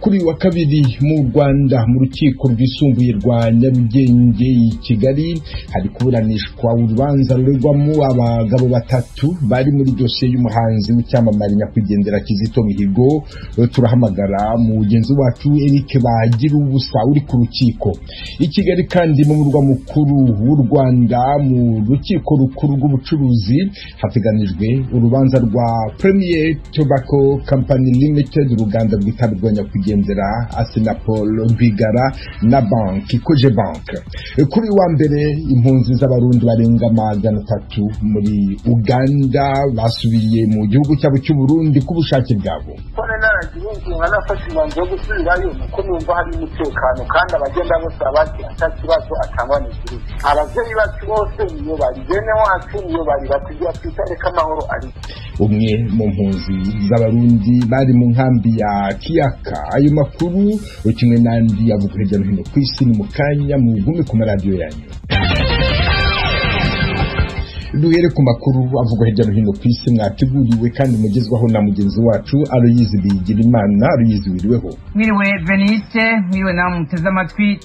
kuri wa kabiri mu Rwanda mu rukiko rwisumbuye rwa Nyarugenge i Kigali hari kuburanishwa urubanza ruregwamo abagabo batatu bari muri dosiye y'umuhanzi w'icyamamare nyakwigendera Kizito Mihigo. Turahamagara mu mugenzi wacu Eric Bagira ubusa uri ku rukiko i Kigali, kandi mu murwa mukuru w'u Rwanda mu rukiko rukuru rw'ubucuruzi hateganijwe urubanza rwa Premier Tobacco Company Limited, uruganda rwitabirwa nyakwigendera Asinapol Rwigara na banki Koje Bank. Kuri wa mbere impunzi z'abarundi barenga 300 muri Uganda basubiye mu gihugu cyabo cy'u Burundi ku bushake bwabo. Kone naragiye nafashe umwanzuro wo gusubirayo kuko numva hari umutekano kandi abagenda bose abaki atakibazo atangwa n'ikiri. Abavyeyi bacu bose niyo bari bene wacu niyo bari batugiye twitareka amahoro ari. Umwe mu mpunzi z'abarundi bari mu nkambi ya Kiyaka. Ayo makuru ukimwe nandi yavuga hirya no hino ku isi mu kanya mu gume ku maradiyo yanyu. Duhere ku makuru avuga hirya no hino ku isi mwateguriwe kandi mugezwaho na mugenzi wacu Aloyizi Bigirimana. Aloyizi, wiriweho? Mwiriwe Venice, mwiriwe na muteze amatwi.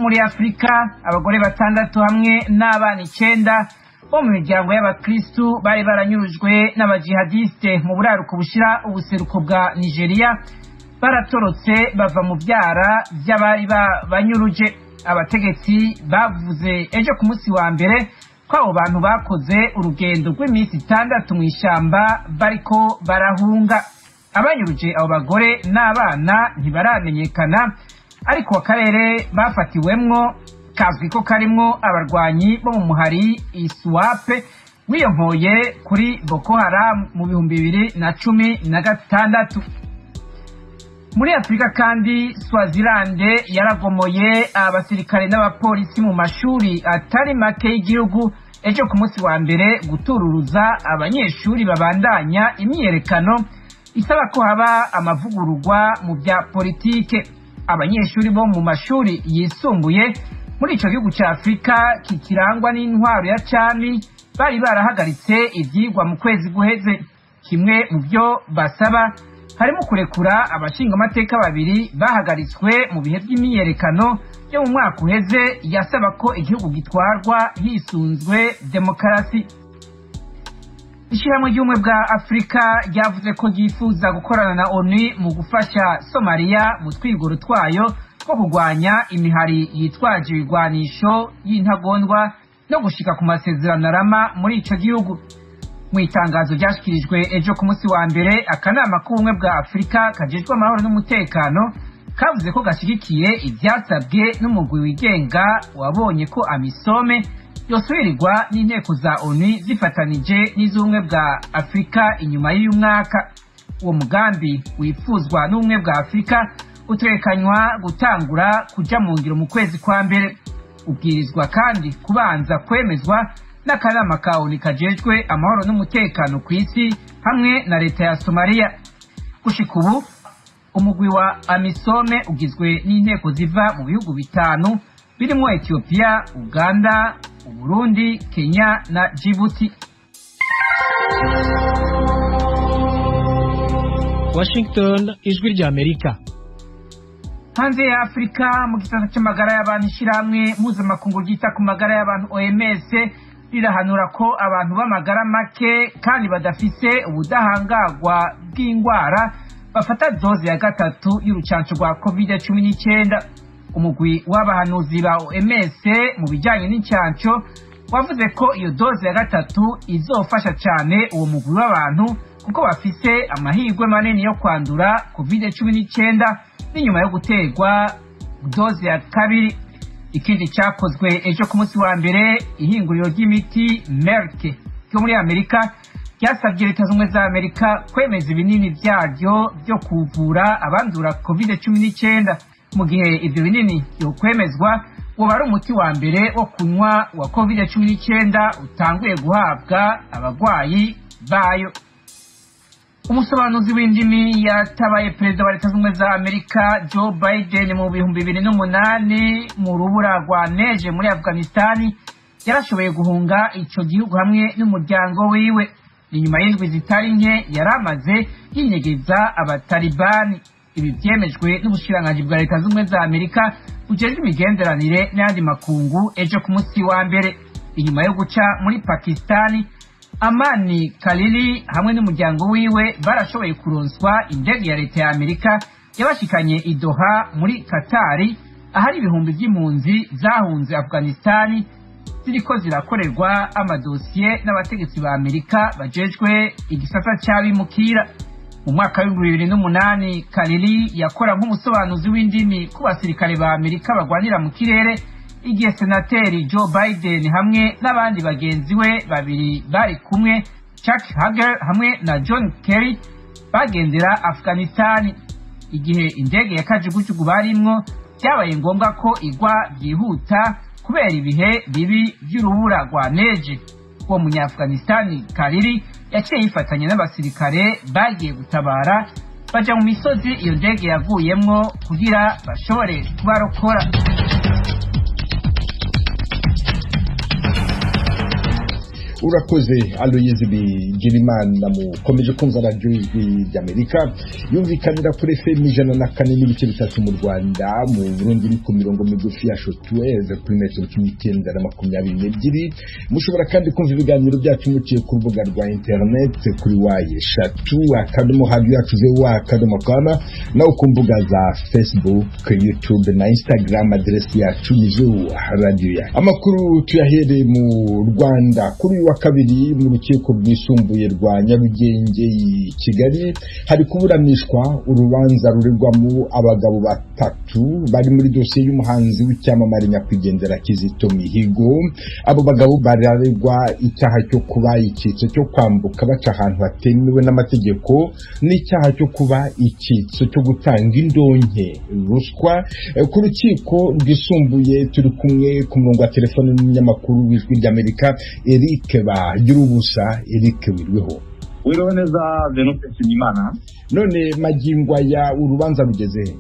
Muri Afrika abagore 6 hamwe n'abana 9 bo mu miryango y'abakristu bari baranyurujwe n'abajihadiste mu buraruko bushira ubuseruko bwa Nigeria baratorotse bava mu byara by'abari banyuruje. Abategetsi bavuze ejo ku munsi wa mbere ko abo bantu bakoze urugendo rw'iminsi 6 mu ishamba bariko barahunga. Abanyuruje abo bagore n'abana ntibaramenyekana, ariko akarere bafatiwemwo kazwi ko karimwo abarwanyi bo mu muhari Iswape wiyonkoye kuri Boko Haram mu 2016. Muri Afrika kandi Swaziland yaragomoye abasirikare n'abapolisi mu mashuri atari make y'igihugu ejo ku munsi wa mbere gutururuza abanyeshuri babandanya imyiyerekano isaba ko haba amavugururwa mu bya politike. Abanyeshuri bo mu mashuri yisumbuye muri ico gihugu cya Afrika kikirangwa n'intwaro ya cami bari barahagaritse ivyigwa mu kwezi guheze. Kimwe mu byo basaba harimo kurekura abashinga amateka 2 bahagaritswe mu bihe by'imyiyerekano yo mu mwaka uheze yasaba ko igihugu gitwarwa hisunzwe demokarasi. Ishyirahamwe ry'ubumwe bwa Afrika ryavuze ko ryifuza gukorana na ONU mu gufasha Somalia mu twigoro twayo two kurwanya imihari yitwaje ibigwanisho y'intagondwa no gushika ku masezerano arama muri ico gihugu. Mu itangazo ryashikirijwe ejo ku munsi wa mbere, akanama k'ubumwe bwa Afrika kajejwe amahoro n'umutekano kavuze ko gashigikiye ivyasabwe n'umugwi wigenga wabonye ko Amisome yosubirirwa n'inteko za ONU zifatanije n'iz'ubumwe bwa Afrika inyuma y'uyu mwaka. Uwo mugambi wifuzwa n'ubumwe bwa Afrika utekanywa gutangura kuja mu ngiro mu kwezi kwa mbere. Ubwirizwa kandi kubanza kwemezwa n'akanama ka ONU kajejwe amahoro n'umutekano ku isi hamwe na leta ya Somalia. Gushika ubu umugwi wa Amisome ugizwe n'inteko ziva mu bihugu 5 birimo Ethiopia, Uganda, Burundi, Kenya na Djibouti. Washington, ijwi rya Amerika. Hanze ya Afrika mu gisata cy'amagara y'abantu, ishyirahamwe mpuzamakungu ryita ku magara y'abantu OMS rirahanura ko abantu b'amagara make kandi badafise ubudahangagwa bw'indwara bafata doze ya 3 y'urucanco rwa COVID-19. Umugwi w'abahanuzi ba OMS mu bijyanye n'incanco wavuze ko iyo doze ya 3 izofasha cyane uwo mugwi w'abantu kuko bafise amahirwe manini yo kwandura COVID-19 n'inyuma yo guterwa doze ya 2. Ikindi cyakozwe ejo ku munsi wa mbere, ihinguriro ry'imiti Merck yo muri Amerika ryasabye leta z'ubumwe za Amerika kwemeza ibinini byaryo byo kuvura abandura COVID-19. Mu gihe ibyo binini byo kwemezwa uba ari umuti wa mbere wo kunywa wa COVID-19 utanguye guhabwa abagwayi bayo. Umusobanuzi w'indimi yatabaye perezida wa leta z'ubumwe za Amerika Joe Biden mu 2008 mu rubura rwa neje muri Afghanistan yarashoboye guhunga ico gihugu hamwe n'umuryango wiwe. Inyuma y'indwi zitari nke yaramaze yinyegeza abatalibani. ibi byemejwe n'ubushikiranganji bwa leta z'ubumwe za Amerika bujejwe imigenderanire n'ayandi makungu ejo ku munsi wa mbere. Inyuma yo guca muri Pakistani, Amani Khalili hamwe n'umuryango wiwe barashoboye kuronswa indege ya leta ya Amerika yabashikanye i Doha muri Katari, ahari ibihumbi by'impunzi zahunze Afghanistani ziriko zirakorerwa amadosiye n'abategetsi ba Amerika bajejwe igisata c'abimukira. Mu mwaka wa 2008 Khalili yakora nk'umusobanuzi w'indimi ku basirikare ba Amerika bagwanira mu kirere, igihe senateri Joe Biden hamwe n'abandi bagenzi we babiri bari kumwe, Chuck Hagel hamwe na John Kerry, bagendera Afghanistan. Igihe indege ya kajugujugu barimwo byabaye ngombwa ko igwa byihuta kubera ibihe bibi by'urubura rwa neje. Uwo munya-Afghanistan Khalili yaciye yifatanya n'abasirikare bagiye gutabara baja mu misozi iyo ndege yaguyemwo kugira bashobore kubarokora. Urakoze Aloyeze Bigirimana. Mukomeje kumva radio y'Amerika yumvikanira kuri FM 104.3 mu Rwanda, mu Burundi ni ku mirongo migufi ya shortwave kuri metero 1922. Mushobora kandi kumva ibiganiro byacu muciye ku rubuga rwa internet kuri wayeshatu @radio.com na ku mbuga za Facebook, YouTube na Instagram. Adresi yacu ni radio ya. Amakuru tuyahere mu Rwanda. Kuri wa kabiri mu rukiko rwisumbuye rwa Nyarugenge i Kigali hari kuburanishwa urubanza ruregwamo abagabo batatu bari muri dosiye y'umuhanzi w'icyamamare nyakwigendera Kizito Mihigo. Abo bagabo bararegwa icyaha cyo kuba icyitso cyo kwambuka baca ahantu hatemewe n'amategeko n'icyaha cyo kuba icyitso cyo gutanga indonke ruswa. Ku rukiko rwisumbuye turi kumwe ku murongo wa telefone n'umunyamakuru w'Ijwi ry'Amerika Eric Bagirubusa. Eric, wirweho? Wiriwe neza Venuste Nshimiyimana. None magingo ya urubanza rugeze?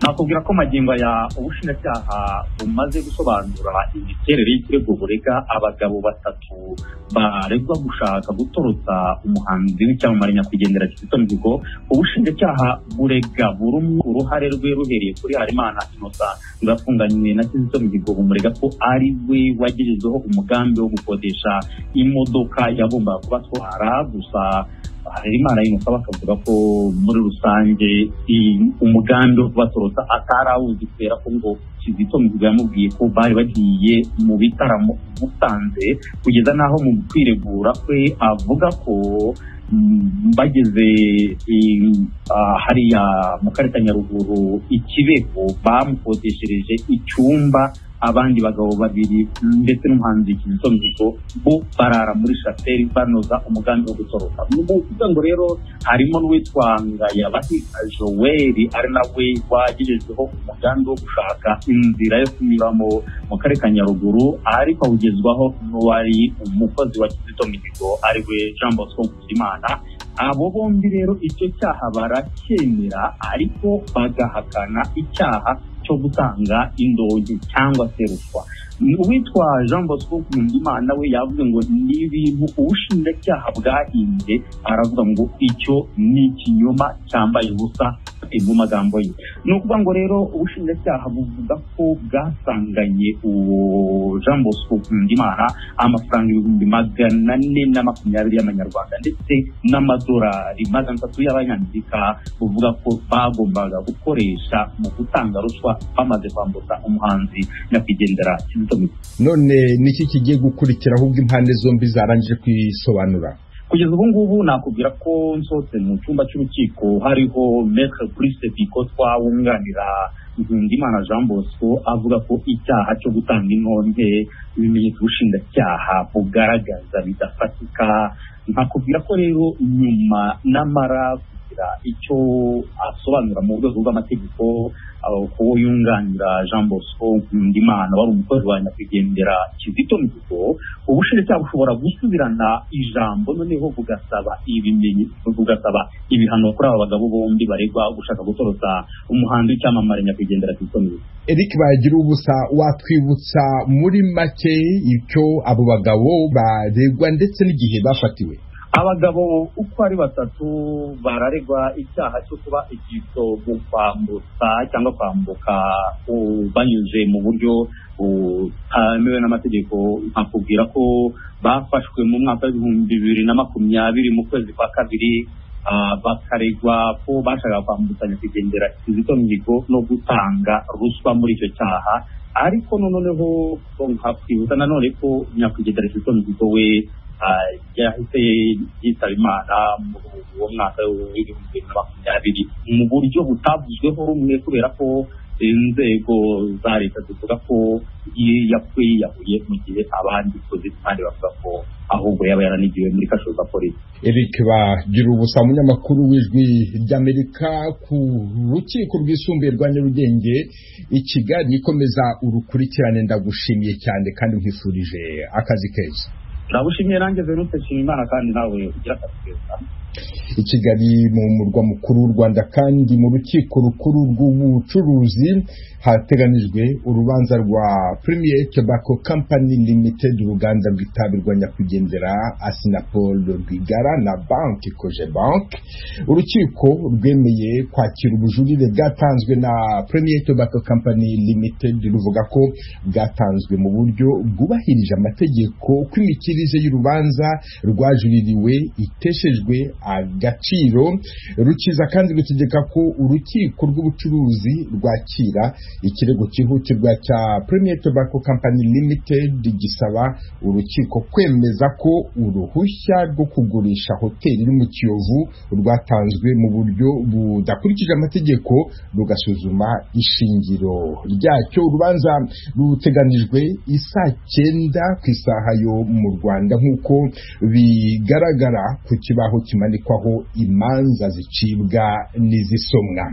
Nakubwira ko magingo ya ubushinjacyaha bumaze gusobanura imiterere y'ikirego burega abagabo batatu baregwa gushaka gutorotsa umuhanzi w'icyamamare nyakwigendera Kizito Mihigo. Ubushinjacyaha burega burumwe uruhare rwe ruhereye kuri Harimana Innocent ngafunganywe na Kizito Mihigo, bumurega ko ari we wagejejeho umugambi wo gukodesha imodoka yagombaga kubatwara. Gusa Harimana Innocent bakavuga ko muri rusange umugambi wo kubatorotsa atarawuzi kubera ko ngo Kizito Mihigo yamubwiye ko bari bagiye mu bitaramo Musanze, kugeza naho mu kwiregura kwe avuga ko bageze hariya mu karere ka Nyaruguru Ikibeho bamukodeshereje icyumba abandi bagabo babiri ndetse n'umuhanzi Kizito Mihigo bo barara muri shaferi banoza umugambi wo gutoroka. Nukuvuga ngo rero harimo n'uwitwa Ngayabahi Joel ari nawe wagejejweho umugambi wo gushaka inzira yo kunyuramo mu karere ka Nyaruguru, ariko awugezwaho n'uwari umukozi wa Kizito Mihigo ari we Jean Bosco Nkuzimana. Abo bombi rero icyo cyaha baracyemera, ariko bagahakana icyaha cyo gutanga indonke cyangwa se ruswa. Uwitwa Jean Bosco Nkuzimana we yavuze ngo ni ibintu ubushinjacyaha bwahimbye, aravuga ngo icyo ni ikinyoma cyambaye ubusa mu magambo ye. Ni ukuvuga ngo rero ubushinjacyaha buvuga ko bwasanganye uwo Jean Bosco Nkuzimana amafaranga 420 y'amanyarwanda ndetse n'amadolari 300 y'abanyamerika, buvuga ko bagombaga gukoresha mu gutanga ruswa bamaze kwambutsa umuhanzi nyakwigendera Kizito Mihigo. None niki kigiye gukurikiraho ubwo impande zombi zarangije kwisobanura? Kugeza ubu ngubu nakubwira ko nsotse mu cyumba cy'urukiko hariho Maître Brice Bikotwa wunganira Nkuzimana Jean Bosco avuga ko icyaha cyo gutanga indonke ibimenyetso ubushinjacyaha bugaragaza bidafatika. Nkakubwira ko rero nyuma n'amara kugira icyo asobanura mu rwego rw'amategeko ko yunganira Jean Bosco Nkuzimana wari umukozi wa nyakwigendera Kizito Mihigo, ubushinjacyaha bushobora gusubirana ijambo noneho bugasaba ibimenyetso, bugasaba ibihano kuri aba bagabo bombi baregwa gushaka gutorotsa umuhanzi w'icyamamare nyakwigendera Kizito Mihigo. Eric Bagirubusa, watwibutsa muri make icyo abo bagabo baregwa ndetse n'igihe bafatiwe? abagabo uko ari batatu bararegwa icyaha cyo kuba igiso mu kwambutsa cyangwa kwambuka banyuze mu buryo butemewe n'amategeko. nkakubwira ko bafashwe mu mwaka w'2020 mu kwezi kwa kabiri, bakaregwa ko bashakaga kwambukanya kugendera Kizito Mihigo no gutanga ruswa muri icyo cyaha. ariko noneho nkakwibuka nanone ko nyakwigendera Kizito Mihigo we yahise yitaba Imana mu mwaka w'2020 mu buryo butavuzweho rumwe, kubera ko inzego za leta zivuga ko yakwiyahuye mu gihe abandi kandi bavuga ko ahubwo yaba yaranigiwe muri kasho za polisi. Eric Bagira ubusa, umunyamakuru w'Ijwi ry'Amerika ku rukiko rwisumbuye rwa Nyarugenge i Kigali. Ikomeza urukurikirane, ndagushimiye cyane kandi nkwifurije akazi keza. Ndagushimiye nanjye Venuste Nshimiyimana kandi nawe ugira akazi keza. I Kigali mu murwa mukuru w'u Rwanda kandi mu rukiko rukuru rw'ubucuruzi hateganijwe urubanza rwa Premier Tobacco Company Limited, uruganda rw'itabi rwa nyakwigendera Assinapol Rwigara na banki Cogebank. Urukiko rwemeye kwakira ubujurire bwatanzwe na Premier Tobacco Company Limited, ruvuga ko bwatanzwe mu buryo bwubahirije amategeko, ko imikirize y'urubanza rwajuririwe iteshejwe agaciro. Rukiza kandi rutegeka ko urukiko rw'ubucuruzi rwakira ikirego cyihutirwa cya Premier Tobacco Company Limited gisaba urukiko kwemeza ko uruhushya rwo kugurisha hoteli iri mu Kiyovu rwatanzwe mu buryo budakurikije amategeko, rugasuzuma ishingiro ryacyo. Urubanza ruteganijwe isaa 9 ku isaha yo mu Rwanda, nk'uko bigaragara ku kibaho kimanikwaho imanza zicibwa n'izisomwa.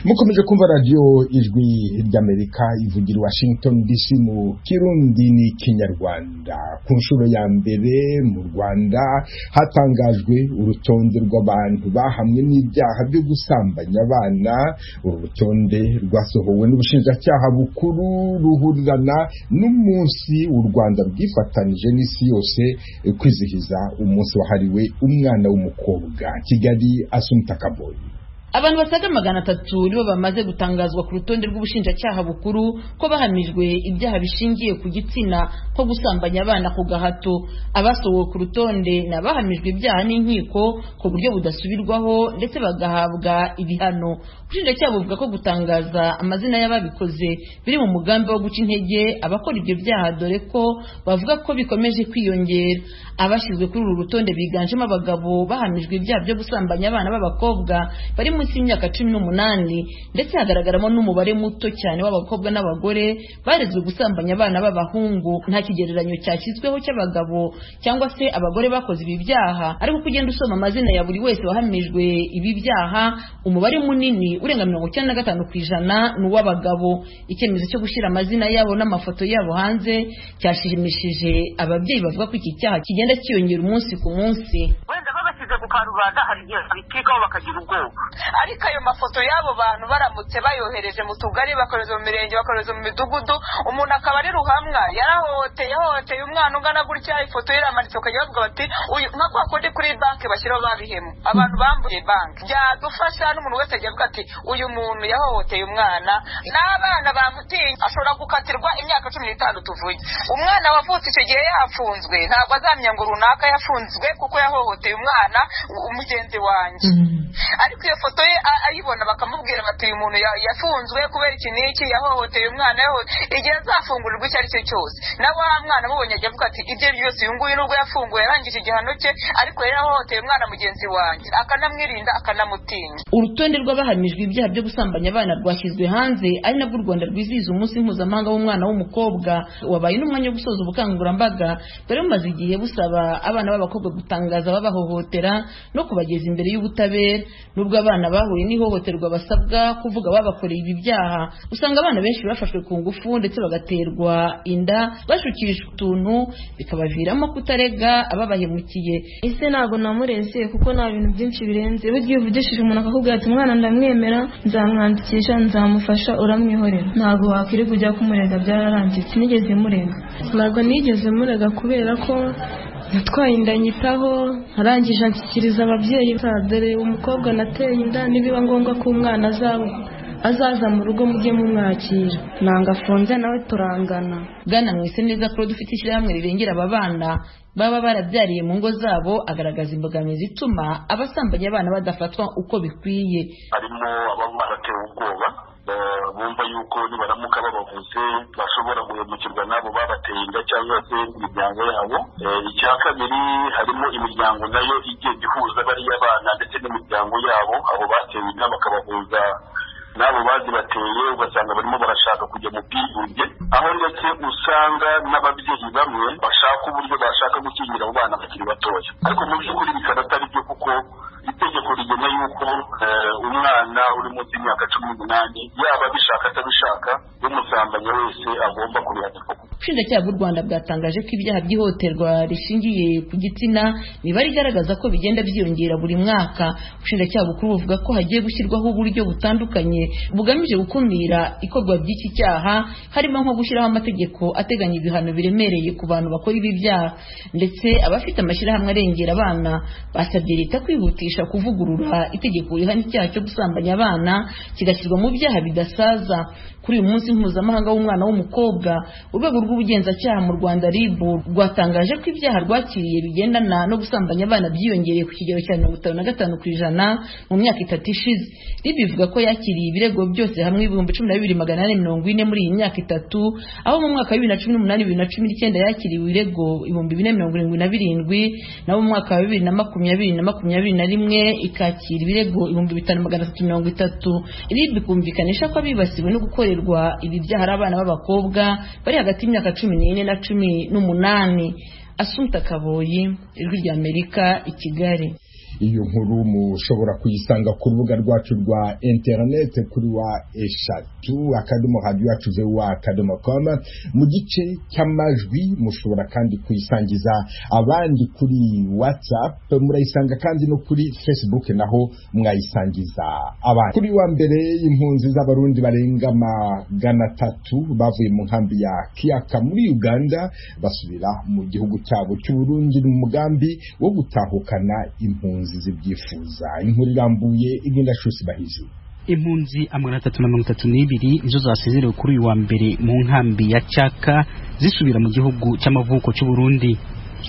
Mukomeje kumva radio Ijwi ry'Amerika ivugira Washington DC mu Kirundi ni Kinyarwanda. Ku nshuro ya mbere mu Rwanda hatangajwe urutonde rw'abantu bahamwe n'ibyaha byo gusambanya abana. Uru rutonde rwasohowe n'ubushinjacyaha bukuru ruhurirana n'umunsi u Rwanda rwifatanije n'isi yose kwizihiza umunsi wahariwe umwana w'umukobwa. Kigali, Asumta Kaboyi. Abantu basaga 300 nibo bamaze gutangazwa ku rutonde rw'ubushinjacyaha bukuru ko bahamijwe ibyaha bishingiye ku gitsina ko gusambanya abana ku gahato. Abasohowe ku rutonde nabahamijwe ibyaha n'inkiko ku buryo budasubirwaho ndetse bagahabwa ibihano. Ubushinjacyaha buvuga ko gutangaza amazina y'ababikoze biri mu mugambi wo guca intege abakora ibyo byaha, dore ko bavuga ko bikomeje kwiyongera. Abashizwe kuri uru rutonde biganjemo abagabo bahamijwe ibyaha byo gusambanya abana b'abakobwa bari munsi y'imyaka 18, ndetse hagaragaramo n'umubare muto cyane w'abakobwa n'abagore barezwe gusambanya abana b'abahungu. Nta kigereranyo cyashyizweho cy'abagabo cyangwa se abagore bakoze ibi byaha, ariko kugenda usoma amazina ya buri wese wahamijwe ibi byaha, umubare munini urenga 95% n'uw'abagabo. Icyemezo cyo gushyira amazina yabo n'amafoto yabo hanze cyashimishije ababyeyi bavuga ko iki cyaha kigenda kiyongera umunsi ku munsi. Wenda babashyize ku karubanda hari igihe babitikaho bakagira ubwoba, ariko ayo mafoto y'abo bantu baramutse bayohereje mu tugari, bakoreza mu mirenge, bakoreza mu midugudu, umuntu akaba ari ruhamwa yahohoteye umwana ungana gutya, ifoto ye iramanitse, ukajya bavuga bati uyu nka kwa kundi kuri banki bashyiraho babihemu abantu bambuye banki. Byadufasha n'umuntu wese ajya avuga ati uyu muntu yahohoteye umwana, n'abana bamutinye ashobora gukatirwa imyaka 15 tuvuye. Umwana wavutse icyo gihe yafunzwe ntabwo azamenya ngo runaka yafunzwe kuko yahohoteye umwana umugenzi wanjye. Ariko iyo foto ye ayibona bakamubwira bati uyu muntu yafunzwe kubera iki n'iki, yahohoteye umwana, igihe azafungurirwa icyo ari cyo cyose, na wa mwana mubonye ajya avuga ati ibyo byose uyu nguyu nubwo yafunguye yarangije igihano cye, ariko yari yahohoteye umwana mugenzi wanjye, akanamwirinda akanamutinya. Urutonde rw'abahamijwe ibyaha byo gusambanya abana rwashyizwe hanze, ari nabwo u Rwanda rwizihiza umunsi mpuzamahanga w'umwana w'umukobwa. Wabaye n'umwanya wo gusoza ubukangurambaga bari bumaze igihe busaba abana b'abakobwa gutangaza ababahohotera kubakurikirana no kubageza imbere y'ubutabera. Nubwo abana bahuye n'ihohoterwa basabwa kuvuga babakoreye ibi byaha, usanga abana benshi bafashwe ku ngufu ndetse bagaterwa inda bashukishwa utuntu bikabaviramo kutarega ababahemukiye. Ese ntabwo namureze kuko nta bintu byinshi birenze. Burya uvugishije umuntu akakubwira ati umwana ndamwemera, nzamwandikisha, nzamufasha, uramwihorera. Ntabwo wakiri kujya kumurega, byararangiye. Sinigeze murega. Ntabwo nigeze murega kubera ko natwaye inda nyitaho, arangije anshyikiriza ababyeyi. Dore umukobwa nateye inda, nibiba ngombwa ko umwana azaza mu rugo mujye mumwakira. Nanga afunze nawe turangana. Bwana Mwiseneza Claude ufite ishyirahamwe rirengera aba bana baba barabyariye mu ngo zabo, agaragaza imbogamizi ituma abasambanya abana badafatwa uko bikwiye. Harimo ababa baratewe ubwoba, bumva yuko nibaramuka babavuze bashobora guhemukirwa nabo babateye inda cyangwa se imiryango yabo. Icya kabiri, harimo imiryango nayo igenda ihuza bariya bana ndetse n'imiryango yabo, abo batewe inda bakabahuza nabo bazibateye, ugasanga barimo barashaka kujya mu bwiyunge, aho ndetse usanga n'ababyeyi bamwe bashaka uburyo bashaka gukingira abo bana bakiri batoya. Ariko mu by'ukuri bikaba atari byo, kuko itegeko rigena yuko umwana uri munsi y'imyaka 18 yaba abishaka atabishaka, umusambanya wese agomba kubihanirwa. Ubushinjacyaha bw'u Rwanda bwatangaje ko ibyaha by'ihohoterwa rishingiye ku gitsina imibare igaragaza ko bigenda byiyongera buri mwaka. Ubushinjacyaha bukuru buvuga ko hagiye gushyirwaho uburyo butandukanye bugamije gukumira ikorwa by'iki cyaha, harimo nko gushyiraho amategeko ateganya ibihano biremereye ku bantu bakora ibi byaha. Ndetse abafite amashyirahamwe arengera abana basabye leta kwihutisha kuvugurura itegeko rihana icyaha cyo gusambanya abana kigashyirwa mu byaha bidasaza. Kuri uyu munsi mpuzamahanga w'umwana w'umukobwa, urwego rw'ubugenzacyaha mu Rwanda RIB rwatangaje ko ibyaha rwakiriye bigendana no gusambanya abana byiyongereye ku kigero cya 55% mu myaka 3 ishize. RIB ivuga ko yakiriye ibirego byose hamwe 12,840 muri iyi myaka 3, aho mu mwaka wa 2018-2019 yakiriwe ibirego 4,077, naho mu mwaka wa 2020-2021 ikakira ibirego 5,330. RIB kumvikanisha ko abibasiwe no gukorerwa ibi byaha ari abana b'abakobwa bari hagati y'imyaka 14 na 18. Asumta Kaboyi, Ijwi ry'Amerika, i Kigali. Iyo nkuru mushobora kuyisanga ku rubuga rwacu rwa internet kuri wa eshatu@radio-yacu.com. Mu gice cy'amajwi mushobora kandi kuyisangiza abandi kuri WhatsApp, murayisanga kandi no kuri Facebook, naho mwayisangiza abandi. Kuri wa mbere, impunzi z'abarundi barenga 300 bavuye mu nkambi ya Kiaka muri Uganda basubira mu gihugu cyabo cy'u Burundi mu mugambi wo gutahukana impunzi zibyifuza. Inkuru irambuye igenda Shusi Bahizi. Impunzi 332 nizo zasezerewe kuri uyu wa mbere mu nkambi ya Cyaka zisubira mu gihugu cy'amavuko cy'u Burundi.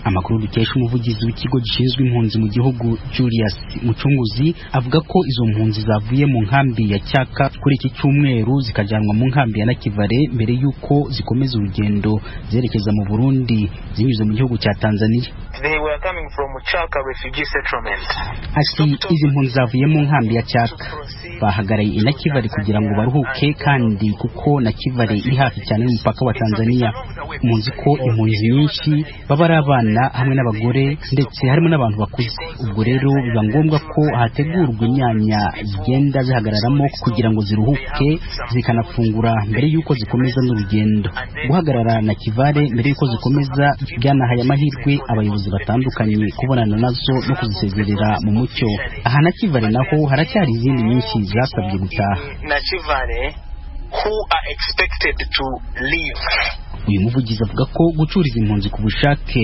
Amakuru dukesha umuvugizi w'ikigo gishinzwe impunzi mu gihugu Julius Mucunguzi avuga ko izo mpunzi zavuye mu nkambi ya Cyaka kuri iki cyumweru zikajyanwa mu nkambi ya Nakivale mbere yuko zikomeza urugendo zerekeza mu Burundi zinyuze mu gihugu cya Tanzania. They were coming from Chaka refugee settlement. Ati izi mpunzi zavuye mu nkambi ya Cyaka bahagaraye i Nakivale kugira ngo baruhuke, kandi kuko Nakivale iri hafi cyane n'umupaka wa Tanzania. Munzi ko impunzi nyinshi baba ari abana hamwe n'abagore ndetse harimo n'abantu bakuze. Ubwo rero biba ngombwa ko hategurwa imyanya zigenda zihagararamo kugira ngo ziruhuke zikanafungura mbere yuko zikomeza n'urugendo. Guhagarara Nakivale mbere yuko zikomeza byanahaye amahirwe abayobozi batandukanye kubonana nazo no kuzisezerera mu mucyo. Aha Nakivale naho haracyari izindi nyinshi zasabye gutaha. Nakivale who are expected to leave. Uyu muvugizi avuga ko gucuriza impunzi ku bushake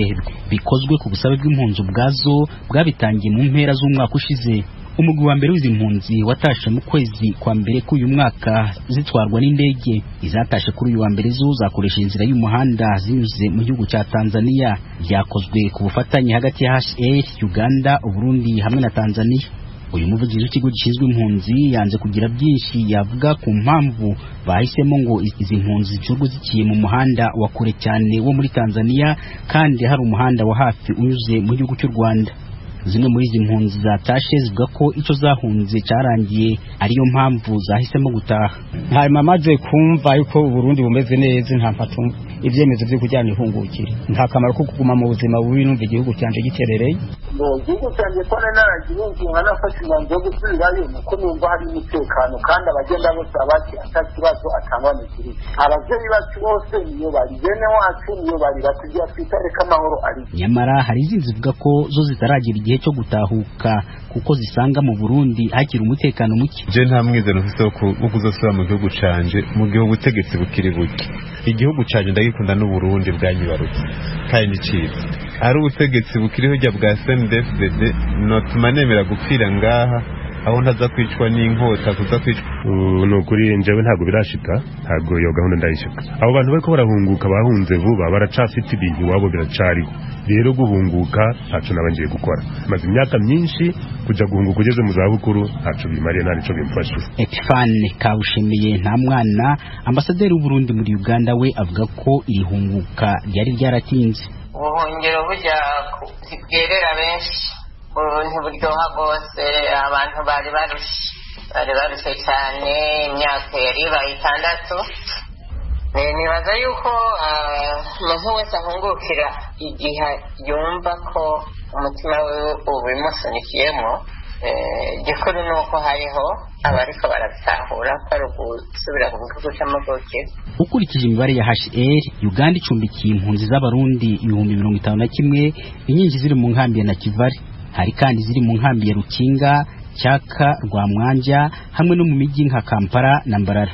bikozwe ku busabe bw'impunzi ubwazo bwabitangiye mu mpera z'umwaka ushize. Umugwi wa mbere w'izi mpunzi watashe mu kwezi kwa mbere k'uyu mwaka zitwarwa n'indege. Izatashe kuri uyu wa mbere zo zakoresha inzira y'umuhanda zinyuze mu gihugu cya Tanzania. Byakozwe ku bufatanye hagati ya HCR, Uganda, Burundi hamwe na Tanzania. Uyu muvugizi w'ikigo gishinzwe impunzi yanze kugira byinshi yavuga ku mpamvu bahisemo ngo izi mpunzi zicurwe zikiye mu muhanda wa kure cyane wo muri Tanzania kandi hari umuhanda wa hafi unyuze mu gihugu cy'u Rwanda. zimwe muri izi mpunzi zatashe zivuga ko icyo zahunze cyarangiye ariyo mpamvu zahisemo gutaha. hanyuma maze kumva yuko Burundi bumeze neza nta mpatu ibyemezo byo kujyana ihungukira nta kamaro ko kuguma mu buzima bubi numva igihugu cyanje giterereye. igihugu cyanjye ko naragihinga nafashe umwanzuro wo gusubirayo nuko numva hari umutekano kandi abagenda bose abaki atakibazo atangwa n'ikiri. Abavyeyi bacu bose niyo bari bene wacu niyo bari batugiye twitareka amahoro ari. Nyamara hari izindi zivuga ko zo zitaragira igihe cyo gutahuka kuko zisanga mu Burundi hakiri umutekano muke. Je nta mwizero mfite wo kuzosubira mu gihugu canje mu gihe ubutegetsi bukiri buke. Igihugu canje ndagikunda n'u Burundi bwanyibarutse kandi n'iciza. Ari ubutegetsi bukiriho jya bwa CNDD-FDD notuma nemera gupfira ngaha aho ntaza kwicwa n'inkota kuza kwicwa. No kuri njewe ntago birashika ntago yo gahunda ndayishika. Abo bantu bariko barahunguka bahunze vuba baracafite ibintu wabo biracariho. Rero guhunguka ntaco nabangiye gukora. Maze imyaka myinshi kuja guhunguka ugeze mu zabukuru ntaco bimariye ntaco bimfasha. Epifane Kawushemiye nta mwana ambasaderi w'u Burundi muri Uganda we avuga ko irihunguka ryari ryaratinze. Ubuhungiro bujya kubwerera benshi ntiburyoha rwose abantu bari barushe cyane imyaka yari ibaye 6. Nibaza yuko umuntu wese ahungukira igihe yumva ko umutima we ubimusunikiyemo gikuru ni uko hariho abariko barabitahura ko ari ugusubira ku gihugu cy'amavukiro. Ukurikije imibare ya HCR, Uganda icumbikiye impunzi z'abarundi 51,000 inyinshi ziri mu nkambi ya Nakivale. Hari kandi ziri mu nkambi ya Rukinga, Cyaka, Rwamwanja hamwe no mu mijyi nka Kampala na Mbarara.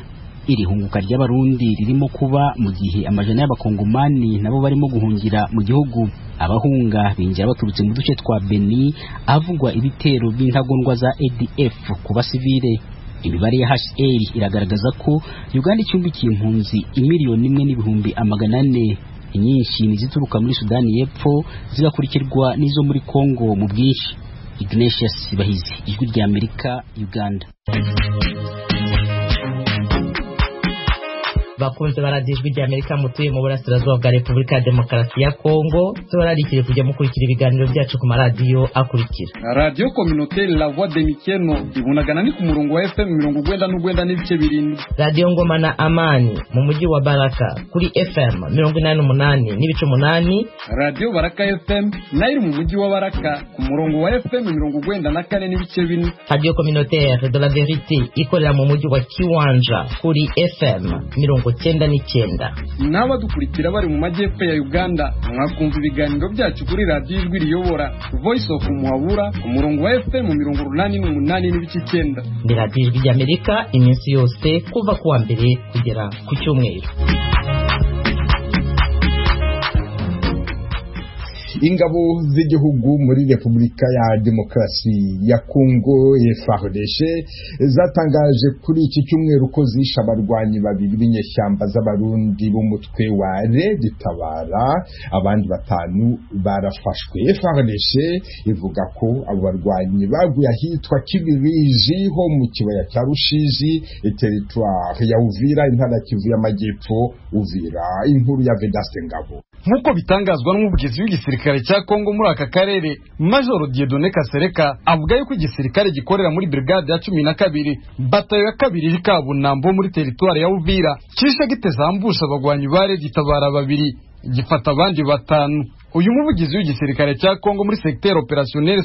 Iri hunguka ry'abarundi ririmo kuba mu gihe amajana y'abakongomani nabo barimo guhungira mu gihugu. Abahunga binjira baturutse mu duce twa Beni avugwa ibitero by'intagondwa za ADF ku basivile. Imibare ya HCR iragaragaza ko Uganda icumbikiye impunzi 1,400,000. Inyinshi nizituruka muri Sudani y'Epfo zigakurikirwa n'izo muri Kongo mu bwinshi. Ignatius Bahizi, Ijwi rya Amerika, Uganda. Bakunze baradijwe rya Amerika mutuye mu burasirazuba bwa Repubulika ya Demokarasi ya Kongo turarikire kujya mukurikira ibiganiro byacu ku maradiyo akurikira. Radio Communautaire La Voix de Mikeno ibunagana ni ku murongo wa FM 99.7. Radio Ngoma na Amani mu mujyi wa Baraka kuri FM 88.8. Radio Baraka FM nayo mu mujyi wa Baraka ku murongo wa FM 94.4. Radio Communautaire de la Vérité ikorera mu mujyi wa Kiwanja kuri FM 99. Naba dukurikira bari mu majyepfo ya Uganda mwakumva ibiganiro byacu kuri radio Ijwi riyobora Voice of Muhabura ku murongo wa FM 88.9. Ni radio Ijwi rya Amerika iminsi yose kuva kuwa mbere kugera ku cyumweru. Ingabo z'igihugu muri Repubulika ya Demokarasi ya Kongo FARDC zatangaje kuri iki cyumweru ko zishe abarwanyi babiri b'inyeshyamba z'abarundi b'umutwe wa Red Tabara, abandi 5 barafashwe. FARDC ivuga ko abo barwanyi baguye ahitwa Kibiriji ho mu kibaya cya Rushiji, territoire ya Uvira, intara ya Kivu y'Amajyepfo. Uvira, inkuru ya Vedaste Ngabo. Nkuko bitangazwa n'umuvugizi w'igisirikare cya Kongo muri aka karere, Major Dieudonné Kasereka, avuga yuko igisirikare gikorera muri brigade ya 12 batayo ya 2 Kabunambo muri territoire ya Uvira kisha gitezambusha abagwanyi bare gitabara 2 gifata abandi 5. Uyu muvugizi w'igisirikare cya Kongo muri secteur opérationnel